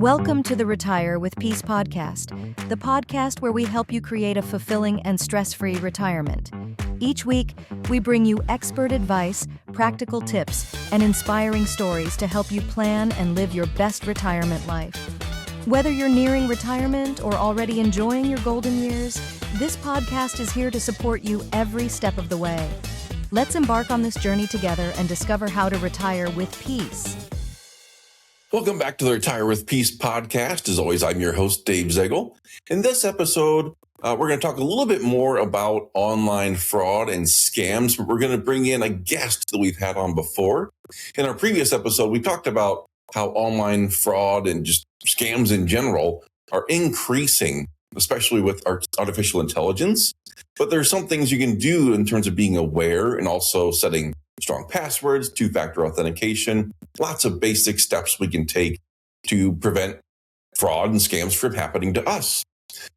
Welcome to the Retire with Peace podcast, the podcast where we help you create a fulfilling and stress-free retirement. Each week, we bring you expert advice, practical tips, and inspiring stories to help you plan and live your best retirement life. Whether you're nearing retirement or already enjoying your golden years, this podcast is here to support you every step of the way. Let's embark on this journey together and discover how to retire with peace. Welcome back to the Retire with Peace podcast. As always, I'm your host, Dave Zegel. In this episode, we're going to talk a little bit more about online fraud and scams, but we're going to bring in a guest that we've had on before. In our previous episode, we talked about how online fraud and just scams in general are increasing, especially with artificial intelligence. But there's some things you can do in terms of being aware and also setting strong passwords, two-factor authentication, lots of basic steps we can take to prevent fraud and scams from happening to us.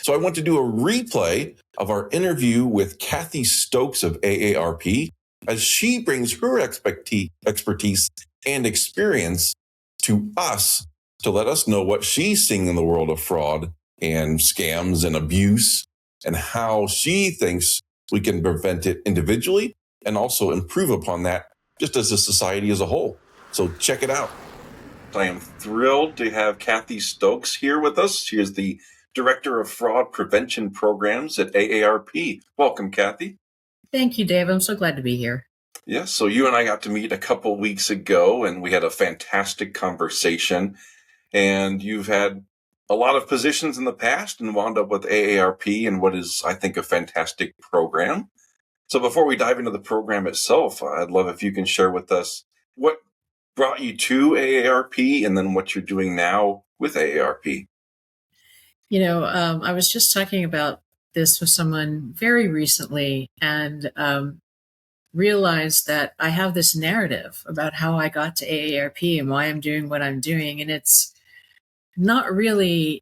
So I want to do a replay of our interview with Kathy Stokes of AARP as she brings her expertise and experience to us to let us know what she's seeing in the world of fraud and scams and abuse and how she thinks we can prevent it individually and also improve upon that just as a society as a whole. So check it out. I am thrilled to have Kathy Stokes here with us. She is the Director of Fraud Prevention Programs at AARP. Welcome, Kathy. Thank you, Dave. I'm so glad to be here. Yes, so you and I got to meet a couple weeks ago, and we had a fantastic conversation. And you've had a lot of positions in the past and wound up with AARP and what is, I think, a fantastic program. So before we dive into the program itself, I'd love if you can share with us what brought you to AARP and then what you're doing now with AARP. I was just talking about this with someone very recently and realized that I have this narrative about how I got to AARP and why I'm doing what I'm doing. And it's not really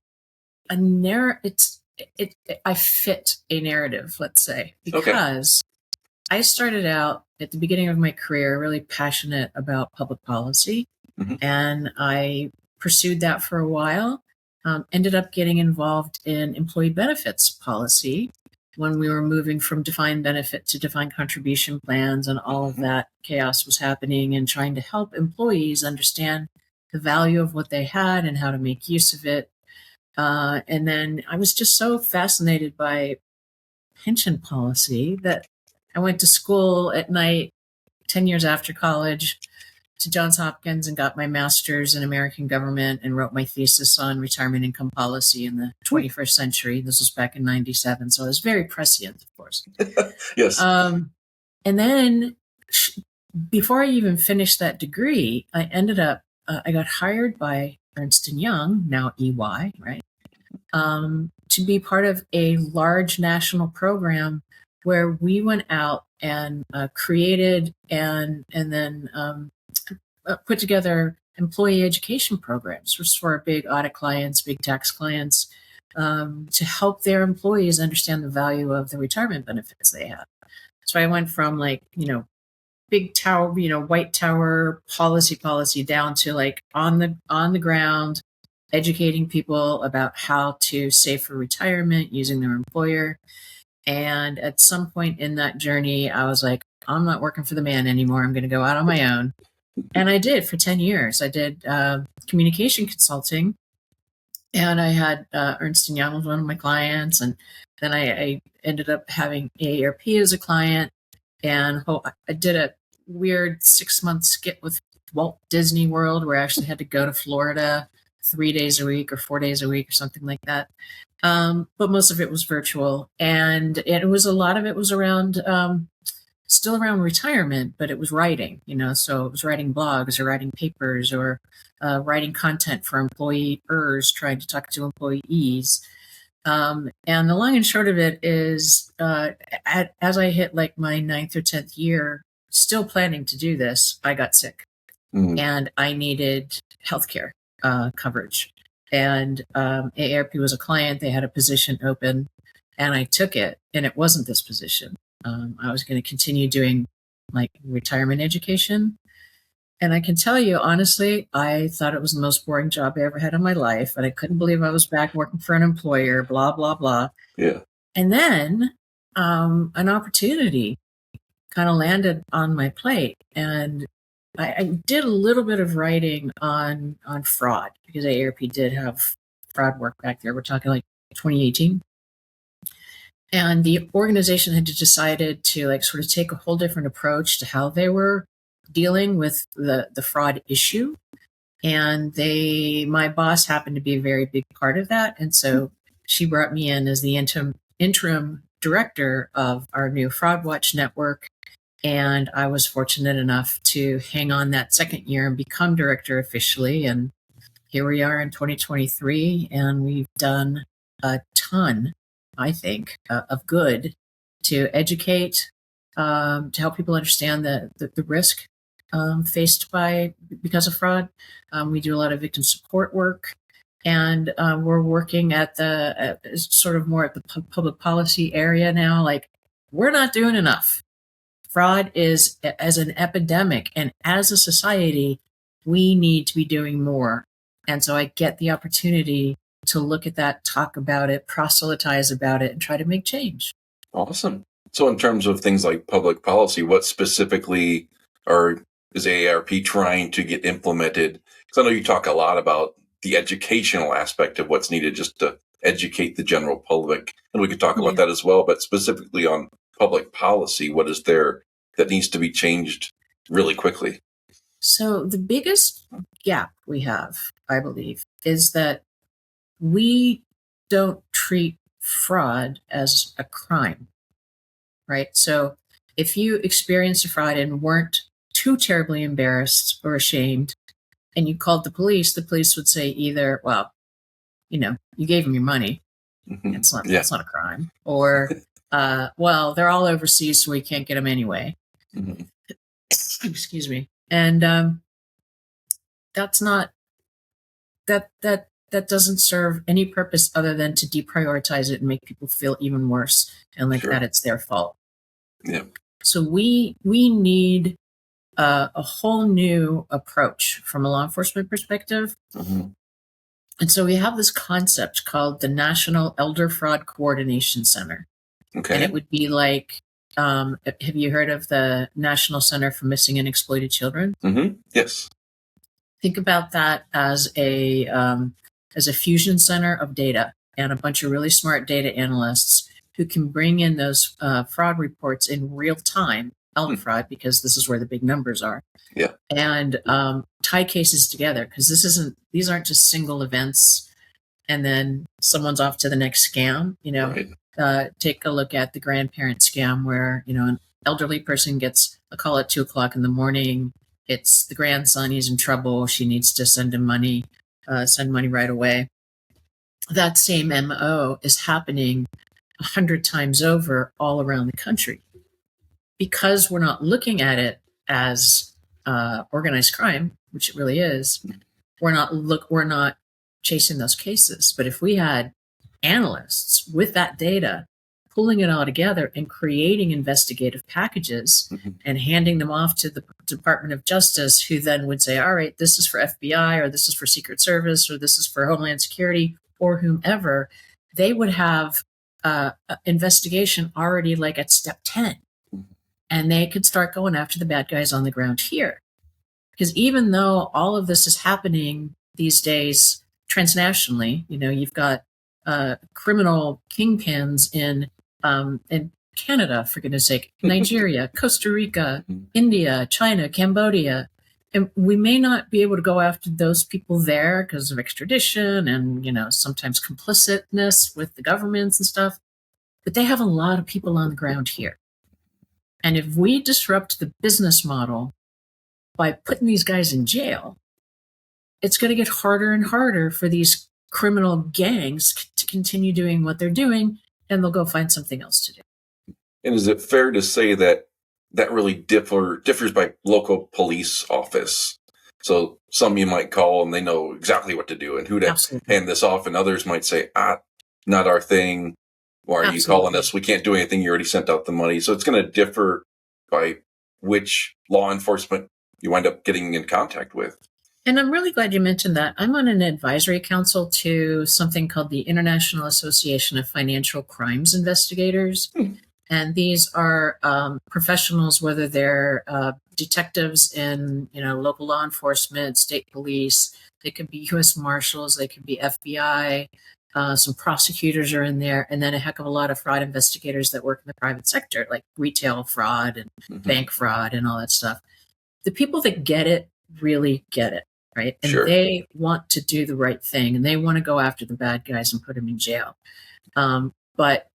a narrative. I fit a narrative, let's say, because I started out at the beginning of my career really passionate about public policy, and I pursued that for a while. Ended up getting involved in employee benefits policy when we were moving from defined benefit to defined contribution plans, and all of that chaos was happening, and trying to help employees understand the value of what they had and how to make use of it. And then I was just so fascinated by pension policy that I went to school at night 10 years after college to Johns Hopkins and got my master's in American government and wrote my thesis on retirement income policy in the 21st century. This was back in 97. So it was very prescient, of course. Yes. And then before I even finished that degree, I ended up, I got hired by Ernst & Young, now EY, right? To be part of a large national program where we went out and created and then put together employee education programs for big audit clients, big tax clients, to help their employees understand the value of the retirement benefits they have. So I went from big tower, white tower policy down to on the ground, educating people about how to save for retirement using their employer. And at some point in that journey, I was like, I'm not working for the man anymore. I'm going to go out on my own. And I did for 10 years. I did communication consulting, and I had Ernst & Young was one of my clients. And then I ended up having AARP as a client. And I did a weird 6-month skit with Walt Disney World where I actually had to go to Florida 3 days a week or 4 days a week or something like that. But most of it was virtual, and a lot of it was around, still around retirement, but it was writing, so it was writing blogs or writing papers or writing content for employers trying to talk to employees. And the long and short of it is, as I hit my 9th or 10th year, still planning to do this, I got sick and I needed healthcare coverage. And AARP was a client. They had a position open, and I took it, and it wasn't this position. I was going to continue doing retirement education, And I can tell you, honestly, I thought it was the most boring job I ever had in my life. And I couldn't believe I was back working for an employer, blah, blah, blah. Yeah. And then an opportunity kind of landed on my plate. And I did a little bit of writing on fraud because AARP did have fraud work back there. We're talking like 2018. And the organization had decided to like sort of take a whole different approach to how they were dealing with the fraud issue. And my boss happened to be a very big part of that. And so she brought me in as the interim director of our new Fraud Watch network. And I was fortunate enough to hang on that second year and become director officially. And here we are in 2023, and we've done a ton, I think, of good to educate, to help people understand the risk faced because of fraud. We do a lot of victim support work, and we're working at sort of more at the public policy area now. Like, we're not doing enough. Fraud is as an epidemic, and as a society, we need to be doing more. And so I get the opportunity to look at that, talk about it, proselytize about it, and try to make change. Awesome. So in terms of things like public policy, what specifically is AARP trying to get implemented? Because I know you talk a lot about the educational aspect of what's needed just to educate the general public. And we could talk about that as well, but specifically on public policy, what is there that needs to be changed really quickly? So the biggest gap we have, I believe, is that we don't treat fraud as a crime, right? So if you experienced a fraud and weren't too terribly embarrassed or ashamed, and you called the police would say either, well, you gave them your money. Mm-hmm. That's not a crime. Or, well, they're all overseas, so we can't get them anyway. Mm-hmm. Excuse me. And that's not, that doesn't serve any purpose other than to deprioritize it and make people feel even worse and like that it's their fault. Yeah. So we need a whole new approach from a law enforcement perspective. Mm-hmm. And so we have this concept called the National Elder Fraud Coordination Center. Okay. And it would be like, have you heard of the National Center for Missing and Exploited Children? Mm-hmm. Yes. Think about that as a fusion center of data and a bunch of really smart data analysts who can bring in those fraud reports in real time, elder fraud, because this is where the big numbers are. Yeah. And tie cases together, because these aren't just single events and then someone's off to the next scam. Right. Take a look at the grandparent scam where an elderly person gets a call at 2:00 in the morning. It's the grandson, he's in trouble, she needs to send him money, send money right away. That same MO is happening 100 times over all around the country. Because we're not looking at it as organized crime, which it really is, we're not chasing those cases. But if we had analysts with that data, pulling it all together and creating investigative packages and handing them off to the Department of Justice, who then would say, all right, this is for FBI, or this is for Secret Service, or this is for Homeland Security, or whomever, they would have investigation already like at step 10. And they could start going after the bad guys on the ground here. Because even though all of this is happening these days transnationally, you've got criminal kingpins in Canada, for goodness sake, Nigeria, Costa Rica, India, China, Cambodia. And we may not be able to go after those people there because of extradition and, sometimes complicitness with the governments and stuff. But they have a lot of people on the ground here. And if we disrupt the business model by putting these guys in jail, it's going to get harder and harder for these criminal gangs to continue doing what they're doing, and they'll go find something else to do. And is it fair to say that really differs by local police office? So some you might call and they know exactly what to do and who to hand this off, and others might say, not our thing. Why are you calling us? We can't do anything. You already sent out the money. So it's going to differ by which law enforcement you wind up getting in contact with. And I'm really glad you mentioned that. I'm on an advisory council to something called the International Association of Financial Crimes Investigators. And these are professionals, whether they're detectives in, local law enforcement, state police, they could be U.S. Marshals, they could be FBI, some prosecutors are in there, and then a heck of a lot of fraud investigators that work in the private sector, like retail fraud and bank fraud and all that stuff. The people that get it really get it, right? And Sure. they want to do the right thing, and they want to go after the bad guys and put them in jail. But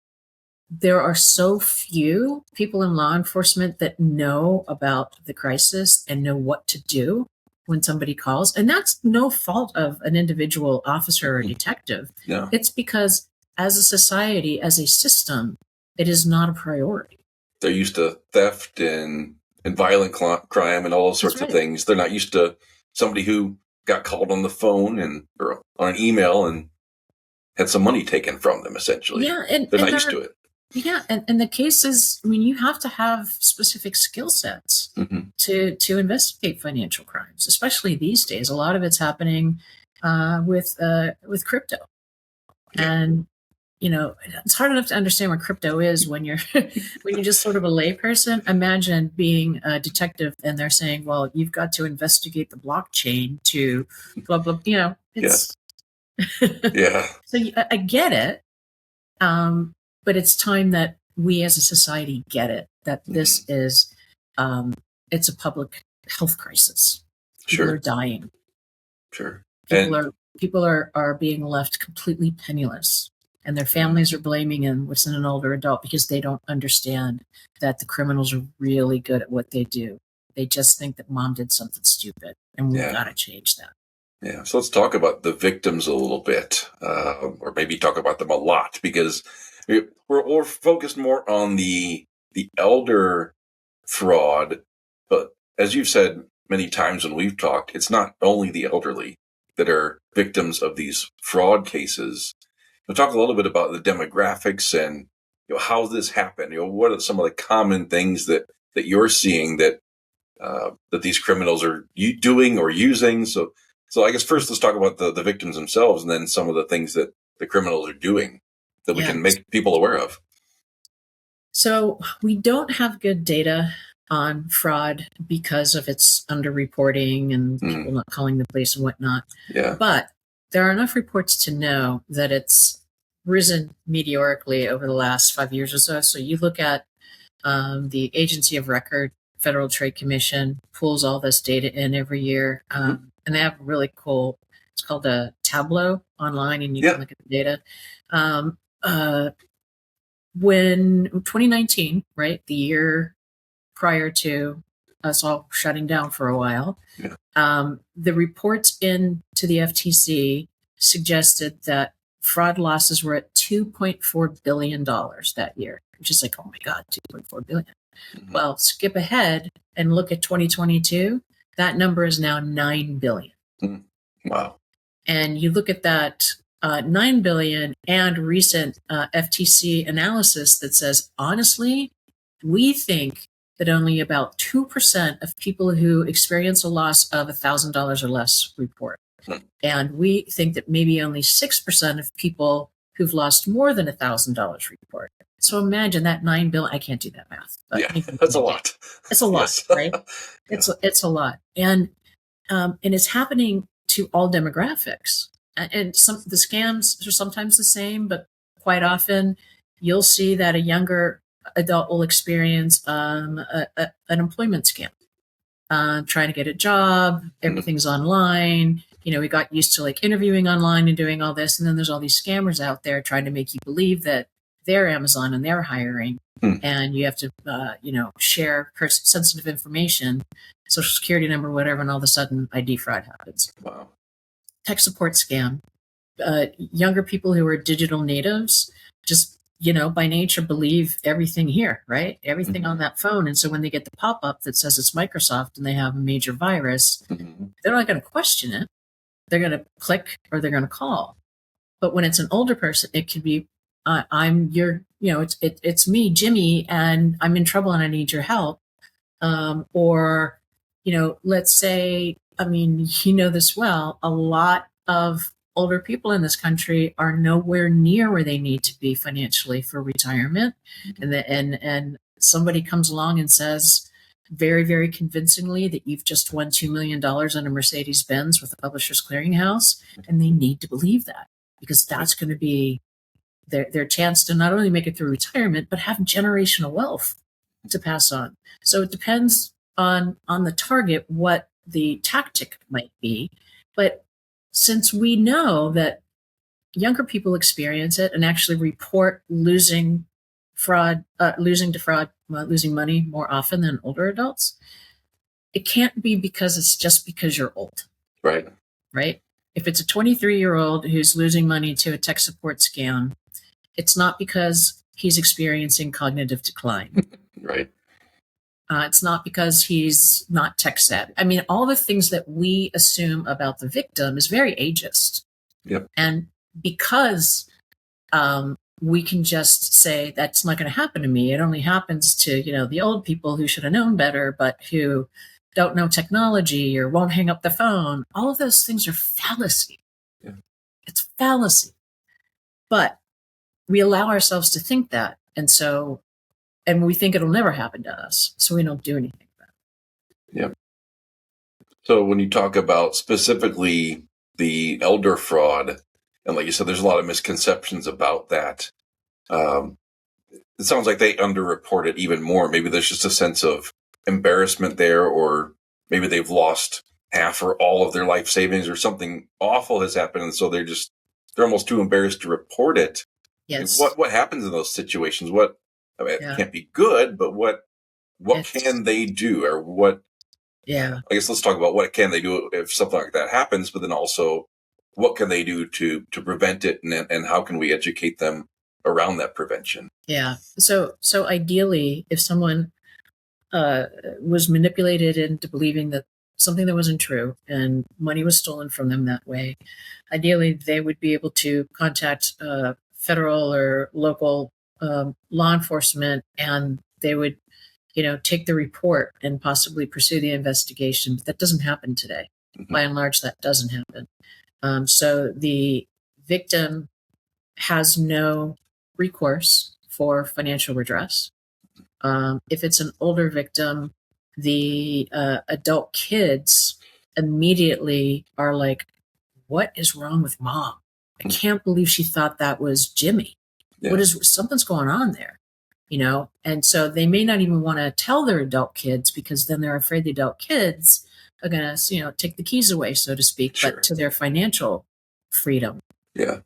there are so few people in law enforcement that know about the crisis and know what to do when somebody calls. And that's no fault of an individual officer or detective. Yeah. It's because as a society, as a system, it is not a priority. They're used to theft and violent crime and all those sorts of things. They're not used to somebody who got called on the phone or on an email and had some money taken from them, essentially. Yeah, they're not used to it. Yeah, and the cases, you have to have specific skill sets to investigate financial crimes, especially these days. A lot of it's happening with crypto. Yeah. And, it's hard enough to understand what crypto is when you're just sort of a layperson. Imagine being a detective and they're saying, well, you've got to investigate the blockchain to blah, blah, it's... Yeah. So I get it. But it's time that we as a society get it, that this is, it's a public health crisis. People are dying. Sure. People are being left completely penniless, and their families are blaming him, which is an older adult, because they don't understand that the criminals are really good at what they do. They just think that mom did something stupid, and we've got to change that. Yeah. So let's talk about the victims a little bit, or maybe talk about them a lot, because we're focused more on the elder fraud. But as you've said many times when we've talked, it's not only the elderly that are victims of these fraud cases. We'll talk a little bit about the demographics and how this happened. What are some of the common things that you're seeing that these criminals are doing or using? So I guess first let's talk about the victims themselves, and then some of the things that the criminals are doing that we can make people aware of. So we don't have good data on fraud because of its underreporting and people not calling the police and whatnot. Yeah. But there are enough reports to know that it's risen meteorically over the last 5 years or so. So you look at the Agency of Record, Federal Trade Commission pulls all this data in every year. And they have really cool, it's called a Tableau online, and you can look at the data. When 2019, right, the year prior to us all shutting down for a while, the reports into the FTC suggested that fraud losses were at $2.4 billion that year, which is like, oh my God, $2.4 billion. Well, skip ahead and look at 2022. That number is now $9 billion. Wow. And you look at that $9 billion and recent FTC analysis that says, honestly, we think that only about 2% of people who experience a loss of $1,000 or less report. And we think that maybe only 6% of people who've lost more than $1,000 report. So imagine that $9 billion. I can't do that math. But That's a lot. It's a lot, right? It's a lot. And it's happening to all demographics. And the scams are sometimes the same, but quite often you'll see that a younger adult will experience an employment scam, trying to get a job. Everything's online. We got used to like interviewing online and doing all this. And then there's all these scammers out there trying to make you believe that they're Amazon and they're hiring. And you have to, share sensitive information, social security number, whatever. And all of a sudden ID fraud happens. Wow. Tech support scam. Younger people who are digital natives just, by nature believe everything here, right? Everything on that phone. And so when they get the pop-up that says it's Microsoft and they have a major virus, they're not going to question it. They're going to click or they're going to call. But when it's an older person, it could be, it's me, Jimmy, and I'm in trouble and I need your help. Or, let's say, this well, a lot of older people in this country are nowhere near where they need to be financially for retirement. And somebody comes along and says very, very convincingly that you've just won $2 million on a Mercedes-Benz with the Publishers Clearinghouse. And they need to believe that, because that's going to be their chance to not only make it through retirement, but have generational wealth to pass on. So it depends on the target what the tactic might be. But since we know that younger people experience it and actually report losing money more often than older adults, it can't be because it's just because you're old. Right. If it's a 23-year-old who's losing money to a tech support scam, it's not because he's experiencing cognitive decline. Right. It's not because he's not tech savvy. All the things that we assume about the victim is very ageist. Yep. And because we can just say that's not going to happen to me. It only happens to, the old people who should have known better, but who don't know technology or won't hang up the phone. All of those things are fallacy. Yeah. It's fallacy. But we allow ourselves to think that. And we think it'll never happen to us. So we don't do anything about it. Yeah. So when you talk about specifically the elder fraud, and like you said, there's a lot of misconceptions about that. It sounds like they underreport it even more. Maybe there's just a sense of embarrassment there, or maybe they've lost half or all of their life savings, or something awful has happened, and so they're almost too embarrassed to report it. Yes. What happens in those situations? It can't be good, but what can they do, or what? Yeah. I guess let's talk about what can they do if something like that happens, but then also what can they do to prevent it, and how can we educate them around that prevention? Yeah. So ideally, if someone was manipulated into believing that something that wasn't true and money was stolen from them that way, ideally they would be able to contact federal or local law enforcement, and they would, take the report and possibly pursue the investigation. But that doesn't happen today. Mm-hmm. By and large, that doesn't happen. So the victim has no recourse for financial redress. If it's an older victim, the adult kids immediately are like, "What is wrong with mom? I can't believe she thought that was Jimmy. Yeah. Something's going on there?" And so they may not even want to tell their adult kids, because then they're afraid the adult kids are going to, take the keys away, so to speak, Sure. but to their financial freedom. Yeah.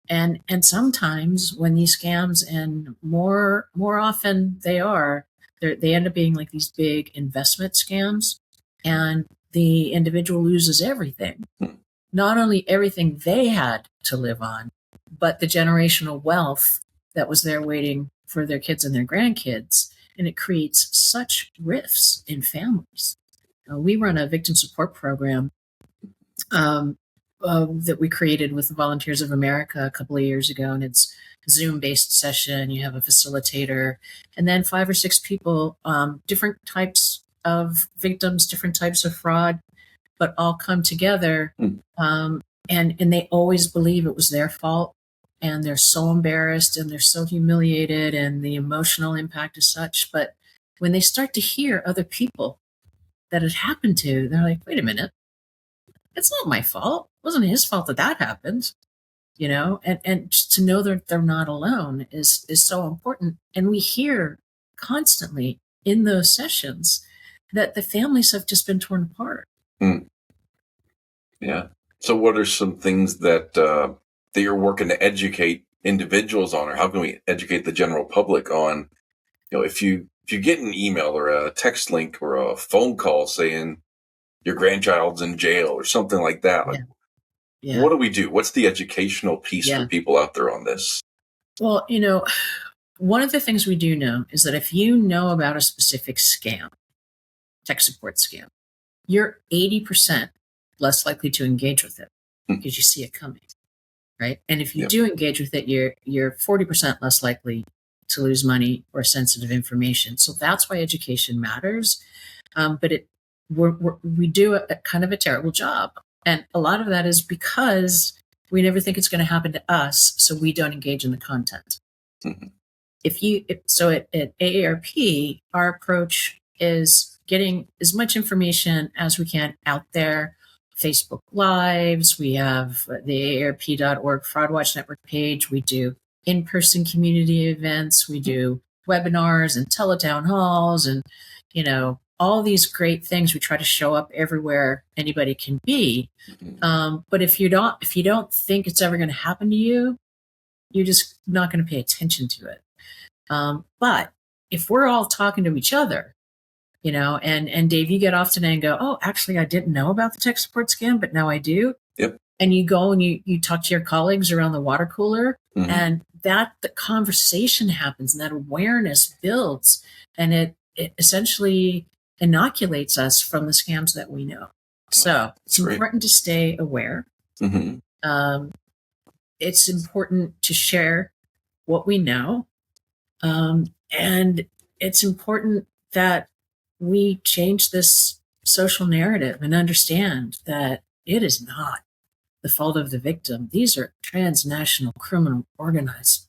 And sometimes when these scams, and more often they end up being like these big investment scams, and the individual loses everything. Not only everything they had to live on, but the generational wealth that was there waiting for their kids and their grandkids. And it creates such rifts in families. We run a victim support program that we created with the Volunteers of America a couple of years ago, and it's a Zoom-based session. You have a facilitator, and then 5 or 6 people, different types of victims, different types of fraud, but all come together, and they always believe it was their fault, and they're so embarrassed and they're so humiliated, and the emotional impact is such. But when they start to hear other people that it happened to, they're like, "Wait a minute. It's not my fault. It wasn't his fault that happened," and just to know that they're not alone is so important. And we hear constantly in those sessions that the families have just been torn apart. Yeah. So what are some things that you're working to educate individuals on, or how can we educate the general public on, if you get an email or a text link or a phone call saying your grandchild's in jail or something like that, Yeah. What do we do? What's the educational piece for people out there on this? Well, one of the things we do know is that if you know about a specific scam, tech support scam, you're 80% less likely to engage with it because you see it coming, right? And if you do engage with it, you're 40% less likely to lose money or sensitive information. So that's why education matters. But we do a kind of a terrible job. And a lot of that is because we never think it's going to happen to us, so we don't engage in the content. Mhm. So at AARP, our approach is getting as much information as we can out there. Facebook Lives, we have the AARP.org Fraud Watch Network page. We do in-person community events. We do webinars and teletown halls, and all these great things. We try to show up everywhere anybody can be. But if you don't think it's ever going to happen to you, you're just not going to pay attention to it. But if we're all talking to each other, and Dave, you get off today and go, oh, actually, I didn't know about the tech support scam, but now I do. Yep. And you go and you talk to your colleagues around the water cooler, Mhm. and the conversation happens, and that awareness builds, and it essentially inoculates us from the scams that we know. So it's Great. important to stay aware. Mhm. It's important to share what we know. And it's important that we change this social narrative and understand that it is not the fault of the victim. These are transnational criminal organized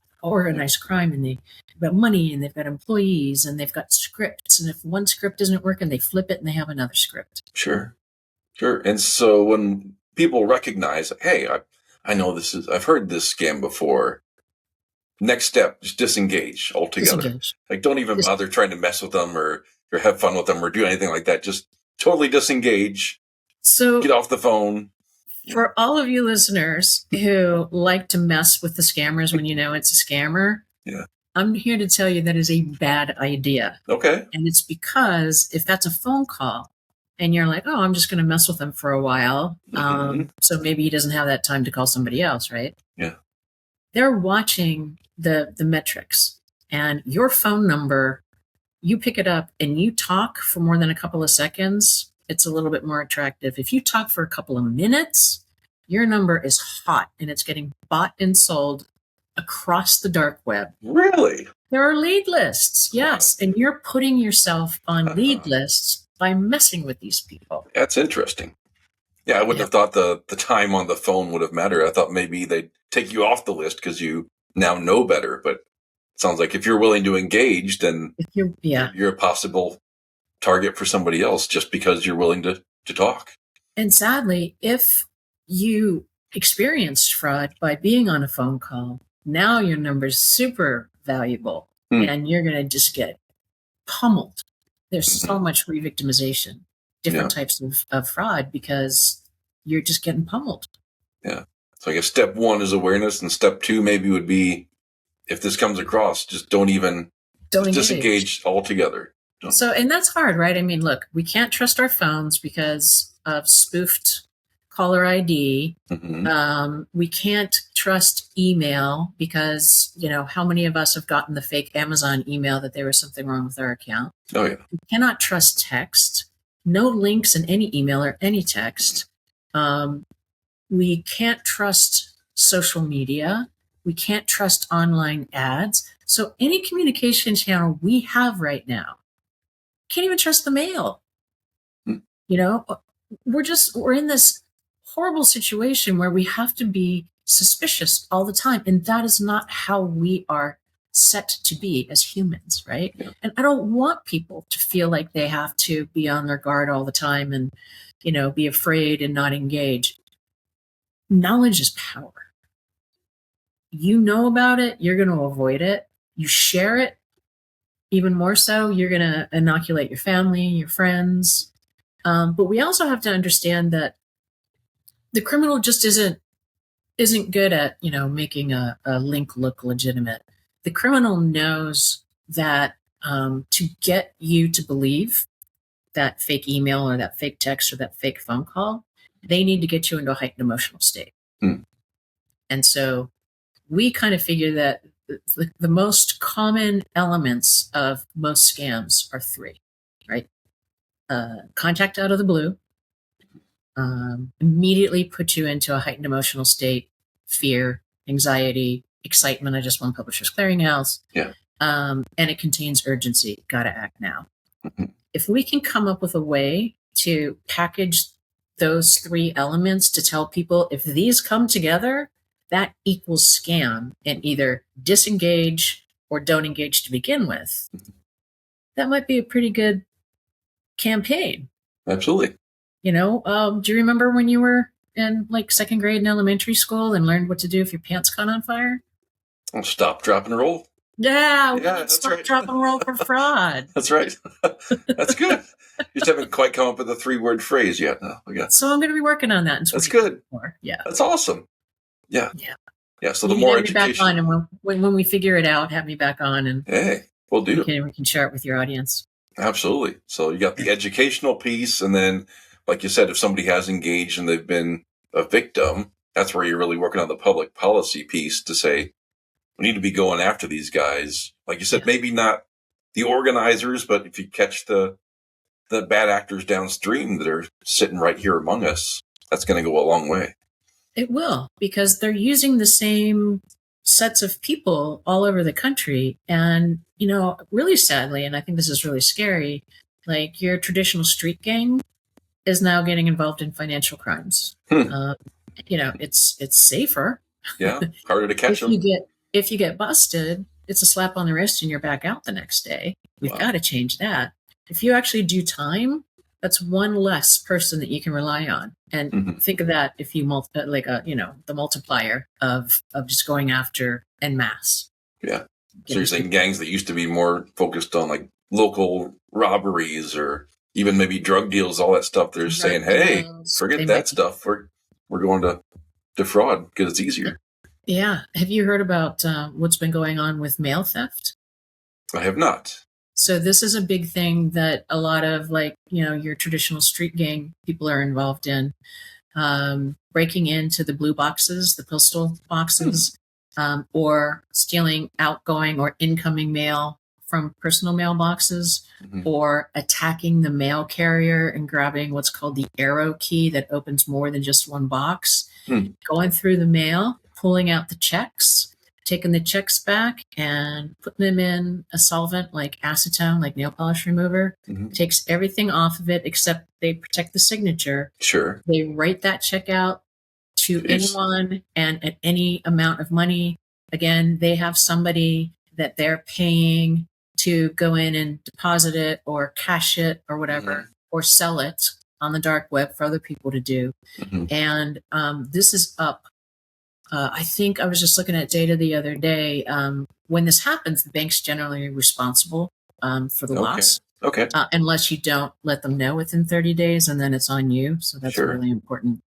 crime, and they've got money, and they've got employees, and they've got scripts. And if one script isn't working, they flip it and they have another script. Sure. And so when people recognize, hey, I know I've heard this scam before. Next step, just disengage altogether. Disengage. Like, don't even bother trying to mess with them or have fun with them or do anything like that. Just totally disengage. So Get off the phone. for all of you listeners who like to mess with the scammers when you know it's a scammer, Yeah. I'm here to tell you that is a bad idea. Okay. And it's because if that's a phone call and you're like, oh, I'm just going to mess with him for a while, so maybe he doesn't have that time to call somebody else, right? Yeah. They're watching the metrics, and your phone number, you pick it up and you talk for more than a couple of seconds, it's a little bit more attractive. If you talk for a couple of minutes, your number is hot and it's getting bought and sold across the dark web. Really? There are lead lists, yes, and you're putting yourself on lead lists by messing with these people. That's interesting. Yeah, I wouldn't have thought the time on the phone would have mattered. I thought maybe they'd take you off the list because you now know better. But it sounds like if you're willing to engage, then you're a possible target for somebody else just because you're willing to talk. And sadly, if you experienced fraud by being on a phone call, now your number's super valuable and you're going to just get pummeled. There's so much re-victimization, different types of fraud, because you're just getting pummeled. Yeah. So I guess step one is awareness, and step two maybe would be, if this comes across, just don't disengage altogether. So, and that's hard, right? I mean, look, we can't trust our phones because of spoofed caller ID. We can't trust email because, how many of us have gotten the fake Amazon email that there was something wrong with our account? Oh, yeah. We cannot trust text. No links in any email or any text. We can't trust social media. We can't trust online ads. So any communication channel we have right now, can't even trust the mail. We're in this horrible situation where we have to be suspicious all the time. And that is not how we are set to be as humans, right? Yeah. And I don't want people to feel like they have to be on their guard all the time and, be afraid and not engage. Knowledge is power. You know about it, you're going to avoid it. You share it, even more so, you're going to inoculate your family, your friends. But we also have to understand that the criminal just isn't good at, making a link look legitimate. The criminal knows that to get you to believe that fake email or that fake text or that fake phone call, they need to get you into a heightened emotional state. And so we kind of figure that the most common elements of most scams are three, right? Contact out of the blue, immediately put you into a heightened emotional state, fear, anxiety, excitement. I just won Publishers Clearinghouse. Yeah. And it contains urgency. Got to act now. If we can come up with a way to package those three elements to tell people if these come together, that equals scam, and either disengage or don't engage to begin with. That might be a pretty good campaign. Absolutely. Do you remember when you were in like second grade in elementary school and learned what to do if your pants caught on fire? I'll stop, drop, and roll. Yeah, that's stop, right. drop, and roll for fraud. That's right. That's good. You just haven't quite come up with a 3-word phrase yet. No, So I'm going to be working on that. That's good. Yeah. That's awesome. Yeah. So the You more have me back education. on, and when we figure it out, have me back on, and Hey, we'll do. We can share it with your audience. Absolutely. So you got the educational piece, and then, like you said, if somebody has engaged and they've been a victim, that's where you're really working on the public policy piece to say, we need to be going after these guys. Like you said, maybe not the organizers, but if you catch the bad actors downstream that are sitting right here among us, that's going to go a long way. It will, because they're using the same sets of people all over the country. And, really sadly, and I think this is really scary, like your traditional street gang is now getting involved in financial crimes. It's safer. Yeah, harder to catch them. If you get busted, it's a slap on the wrist and you're back out the next day. We've got to change that. If you actually do time, that's one less person that you can rely on. And think of that if you the multiplier of just going after en masse. Yeah. So you're saying gangs that used to be more focused on like local robberies or even maybe drug deals, all that stuff. They're saying, hey, forget that stuff. We're going to defraud because it's easier. Yeah. Have you heard about what's been going on with mail theft? I have not. So this is a big thing that a lot of your traditional street gang people are involved in, breaking into the blue boxes, the postal boxes, or stealing outgoing or incoming mail from personal mailboxes, or attacking the mail carrier and grabbing what's called the arrow key that opens more than just one box, going through the mail, pulling out the checks, taking the checks back and putting them in a solvent like acetone, like nail polish remover, takes everything off of it except they protect the signature. Sure. They write that check out to anyone and at any amount of money. Again, they have somebody that they're paying to go in and deposit it or cash it or whatever, or sell it on the dark web for other people to do. And this is up. I think I was just looking at data the other day. When this happens, the bank's generally responsible for the loss. Okay. Unless you don't let them know within 30 days, and then it's on you. So that's a really important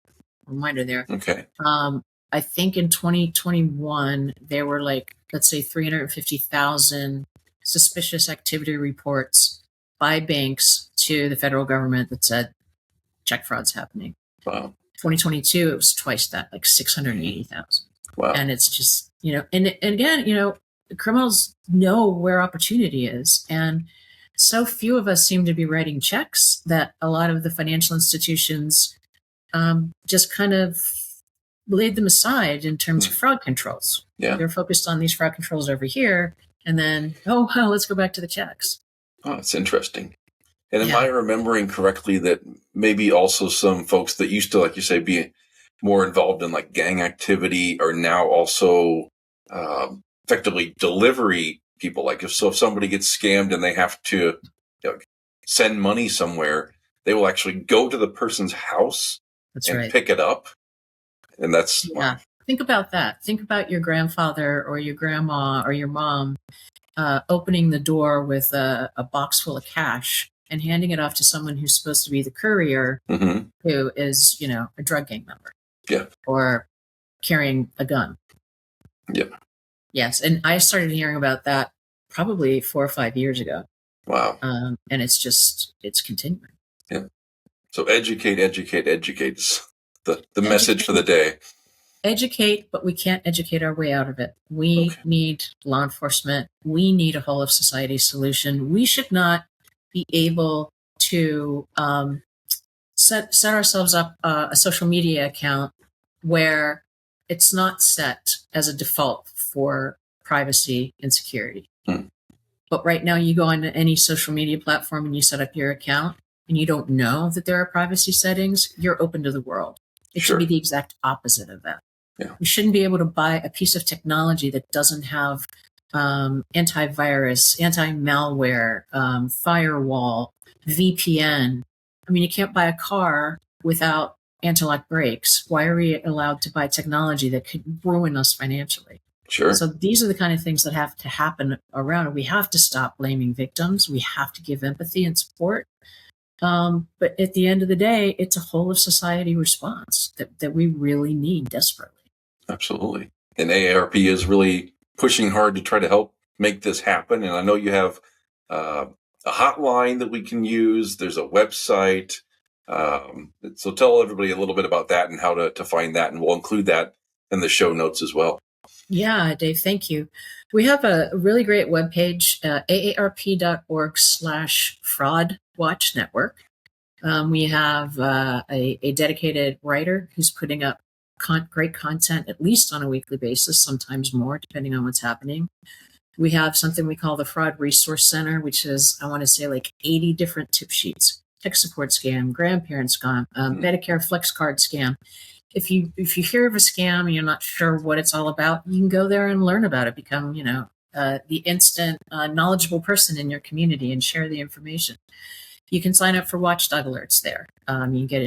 reminder there. Okay. I think in 2021, there were let's say 350,000 suspicious activity reports by banks to the federal government that said check fraud's happening. Wow. 2022, it was twice that, 680,000. Wow. And it's just, and again, criminals know where opportunity is. And so few of us seem to be writing checks that a lot of the financial institutions just kind of laid them aside in terms of fraud controls. Yeah. They're focused on these fraud controls over here. And then, let's go back to the checks. Oh, that's interesting. And am I remembering correctly that maybe also some folks that used to, like you say, be more involved in gang activity are now also effectively delivery people? If somebody gets scammed and they have to send money somewhere, they will actually go to the person's house and pick it up. And that's wow. Think about that. Think about your grandfather or your grandma or your mom opening the door with a box full of cash and handing it off to someone who's supposed to be the courier, who is, a drug gang member. Yeah. Or carrying a gun. Yeah. Yes. And I started hearing about that probably 4 or 5 years ago. Wow. And it's continuing. Yeah. So educate is the message for the day. Educate, but we can't educate our way out of it. We need law enforcement. We need a whole of society solution. We should not be able to set ourselves up a social media account where it's not set as a default for privacy and security. But right now you go on to any social media platform and you set up your account, and you don't know that there are privacy settings, you're open to the world. It should be the exact opposite of that. Yeah. You shouldn't be able to buy a piece of technology that doesn't have antivirus, anti-malware, firewall, VPN. I mean, you can't buy a car without anti-lock brakes. Why are we allowed to buy technology that could ruin us financially? Sure. So these are the kind of things that have to happen around. We have to stop blaming victims. We have to give empathy and support. But at the end of the day, it's a whole of society response that we really need desperately. Absolutely. And AARP is really pushing hard to try to help make this happen. And I know you have a hotline that we can use. There's a website. So tell everybody a little bit about that and how to find that. And we'll include that in the show notes as well. Yeah, Dave, thank you. We have a really great webpage, aarp.org/fraud watch network. We have a dedicated writer who's putting up great content, at least on a weekly basis, sometimes more, depending on what's happening. We have something we call the Fraud Resource Center, which is, I want to say, like 80 different tip sheets: tech support scam, grandparent scam, Medicare flex card scam. If you hear of a scam and you're not sure what it's all about, you can go there and learn about it. Become, the instant knowledgeable person in your community and share the information. You can sign up for watchdog alerts there. You can get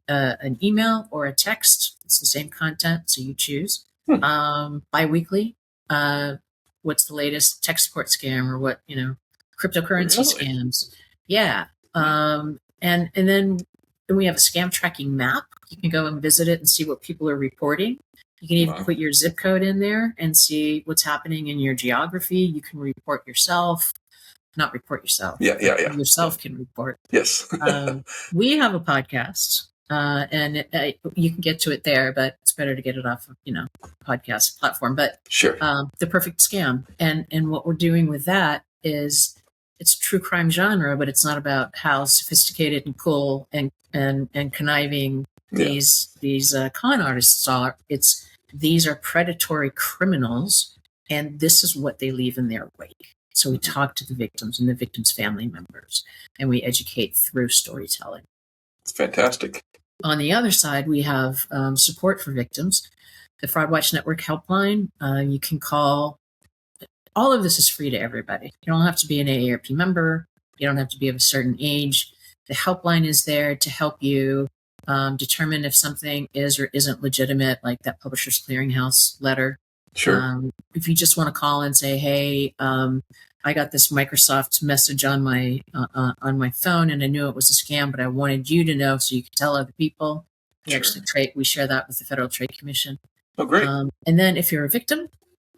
an email or a text. It's the same content, so you choose. Bi-weekly. What's the latest tech support scam or what, cryptocurrency scams? Yeah. And then we have a scam tracking map. You can go and visit it and see what people are reporting. You can even put your zip code in there and see what's happening in your geography. You can report yourself. Not report yourself. Yeah. Yourself can report. Yes. We have a podcast, and you can get to it there, but it's better to get it off of, podcast platform. But sure. The Perfect Scam, and what we're doing with that is it's true crime genre, but it's not about how sophisticated and cool and conniving these con artists are. These are predatory criminals, and this is what they leave in their wake. So we talk to the victims and the victims' family members, and we educate through storytelling. It's fantastic. On the other side, we have support for victims. The Fraud Watch Network helpline, you can call. All of this is free to everybody. You don't have to be an AARP member. You don't have to be of a certain age. The helpline is there to help you determine if something is or isn't legitimate, like that Publishers Clearinghouse letter. Sure. If you just want to call and say, "Hey, I got this Microsoft message on my phone, and I knew it was a scam, but I wanted you to know so you could tell other people." We share that with the Federal Trade Commission. Oh, great! And then, if you're a victim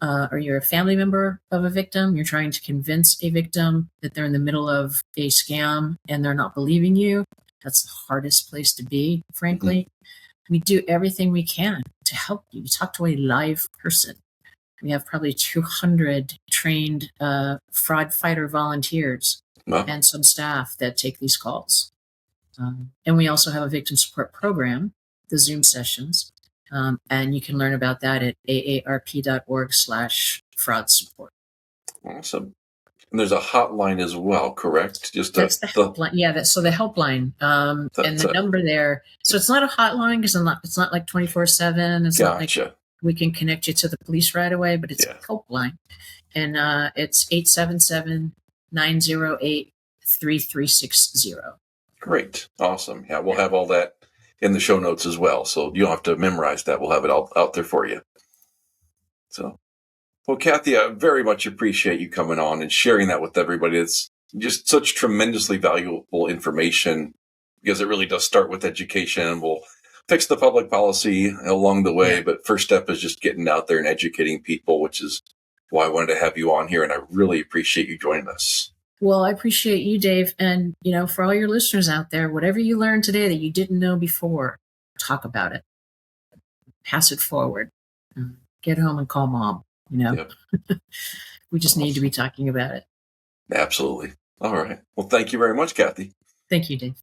or you're a family member of a victim, you're trying to convince a victim that they're in the middle of a scam and they're not believing you. That's the hardest place to be, frankly. We do everything we can to help you. You talk to a live person. We have probably 200 trained fraud fighter volunteers and some staff that take these calls. And we also have a victim support program, the Zoom sessions. And you can learn about that at aarp.org/fraud support. Awesome. And there's a hotline as well, correct? That's the helpline. Yeah, so the helpline and the number there. So it's not a hotline because it's not like 24/7. It's not like we can connect you to the police right away, but it's a helpline. And it's 877-908-3360. Great. Awesome. Yeah, we'll have all that in the show notes as well. So you don't have to memorize that. We'll have it all out there for you. So, well, Kathy, I very much appreciate you coming on and sharing that with everybody. It's just such tremendously valuable information because it really does start with education, and we'll fix the public policy along the way. But first step is just getting out there and educating people, which is why I wanted to have you on here. And I really appreciate you joining us. Well, I appreciate you, Dave. And, for all your listeners out there, whatever you learned today that you didn't know before, talk about it. Pass it forward. Get home and call mom. We just need to be talking about it. Absolutely. All right. Well, thank you very much, Kathy. Thank you, Dave.